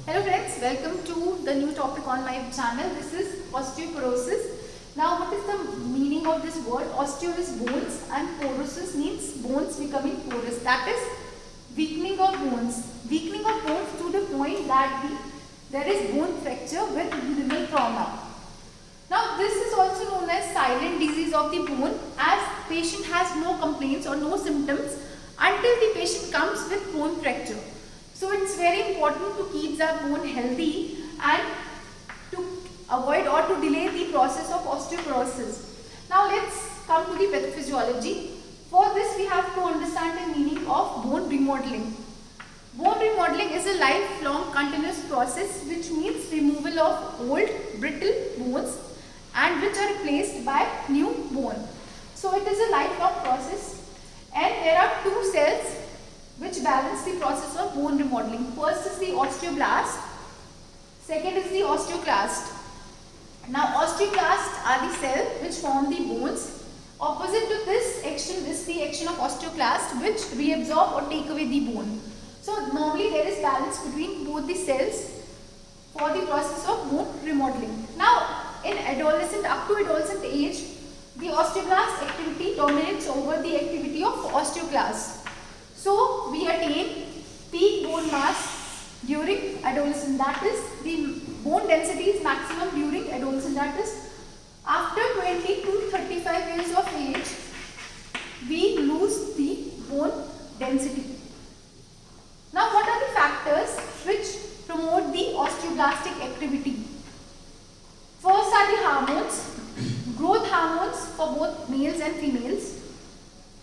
Hello friends, welcome to the new topic on my channel. This is osteoporosis. Now what is the meaning of this word? Osteo is bones and porosis means bones becoming porous. That is weakening of bones. Weakening of bones to the point that there is bone fracture with minimal trauma. Now this is also known as silent disease of the bone, as patient has no complaints or no symptoms until the patient comes with bone fracture. So it's very important to keep the bone healthy and to avoid or to delay the process of osteoporosis. Now let's come to the pathophysiology. For this we have to understand the meaning of bone remodeling. Bone remodeling is a lifelong continuous process which means removal of old brittle bones and which are replaced by new bone. So it is a lifelong process, and there are two cells which balance the process of bone remodeling. First is the osteoblast, second is the osteoclast. Now osteoclasts are the cell which form the bones. Opposite to this action is the action of osteoclast, which reabsorb or take away the bone. So normally there is balance between both the cells for the process of bone remodeling. Now in adolescent, up to adolescent age, the osteoblast activity dominates over the activity of osteoclast. So we attain peak bone mass during adolescence, that is the bone density is maximum during adolescence, that is after 20 to 35 years of age we lose the bone density. Now what are the factors which promote the osteoblastic activity? First are the hormones, growth hormones for both males and females.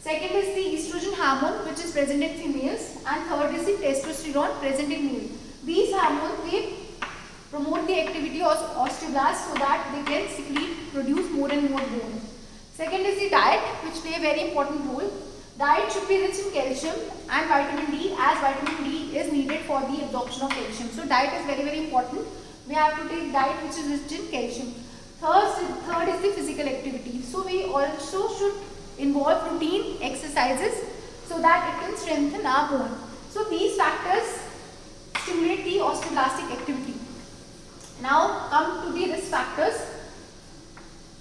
Second is the estrogen hormone which is present in females, and third is the testosterone present in male. These hormones, they promote the activity of osteoblasts so that they can produce more and more bone. Second is the diet, which play a very important role. Diet should be rich in calcium and vitamin D, as vitamin D is needed for the absorption of calcium. So diet is very important. We have to take diet which is rich in calcium. Third is the physical activity. So we also should involve routine exercises so that it can strengthen our bone. So these factors stimulate the osteoblastic activity. Now come to the risk factors.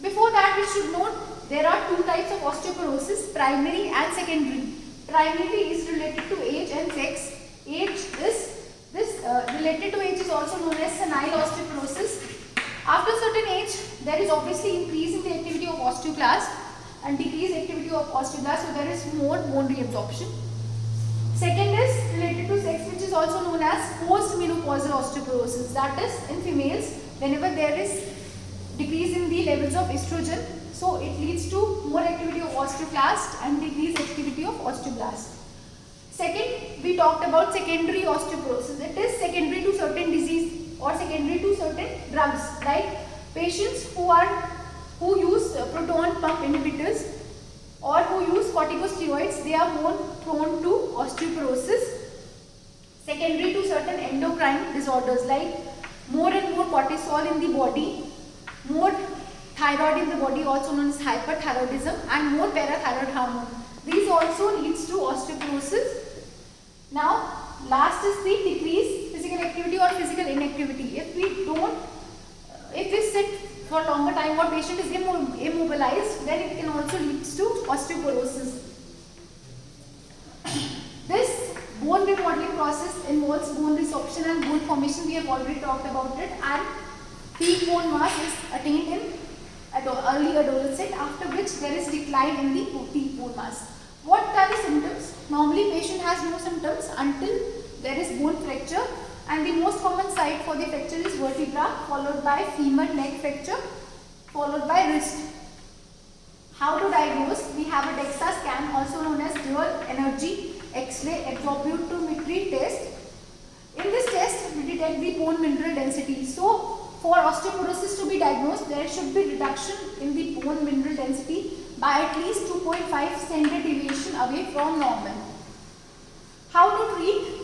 Before that we should note there are two types of osteoporosis, primary and secondary. Primary is related to age and sex. Related to age is also known as senile osteoporosis. After certain age there is obviously increase in the activity of osteoclast and decreased activity of osteoblast, so there is more bone reabsorption. Second is related to sex, which is also known as post-menopausal osteoporosis. That is in females, whenever there is decrease in the levels of estrogen, so it leads to more activity of osteoclast and decreased activity of osteoblast. Second, we talked about secondary osteoporosis. It is secondary to certain disease or secondary to certain drugs, like patients who use proton pump inhibitors or who use corticosteroids, they are more prone to osteoporosis. Secondary to certain endocrine disorders, like more and more cortisol in the body, more thyroid in the body, also known as hyperthyroidism, and more parathyroid hormone. These also leads to osteoporosis. Now last is the decreased physical activity or physical inactivity. If we sit for longer time or patient is immobilized, then it can also lead to osteoporosis. This bone remodeling process involves bone resorption and bone formation. We have already talked about it, and peak bone mass is attained in early adolescence, after which there is decline in the peak bone mass. What are the symptoms? Normally patient has no symptoms until there is bone fracture, and the most common site for the fracture is vertebra, followed by femur neck fracture, followed by wrist. How to diagnose? We have a DEXA scan, also known as dual energy X-ray absorptiometry test. In this test we detect the bone mineral density. So for osteoporosis to be diagnosed, there should be reduction in the bone mineral density by at least 2.5 standard deviation away from normal. How to treat?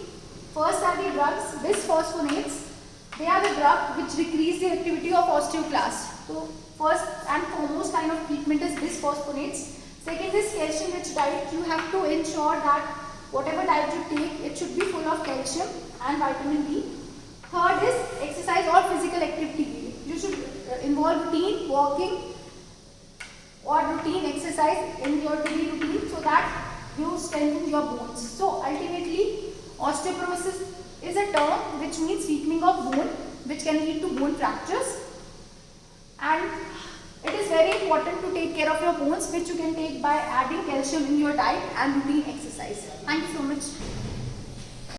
First are the drugs, bisphosphonates. They are the drug which decrease the activity of osteoclast. So first and foremost kind of treatment is bisphosphonates. Second is calcium rich diet. You have to ensure that whatever diet you take, it should be full of calcium and vitamin D. Third is exercise or physical activity. You should involve routine walking or routine exercise in your daily routine so that you strengthen your bones. So ultimately, osteoporosis is a term which means weakening of bone, which can lead to bone fractures. And it is very important to take care of your bones, which you can take by adding calcium in your diet and routine exercise. Thank you so much.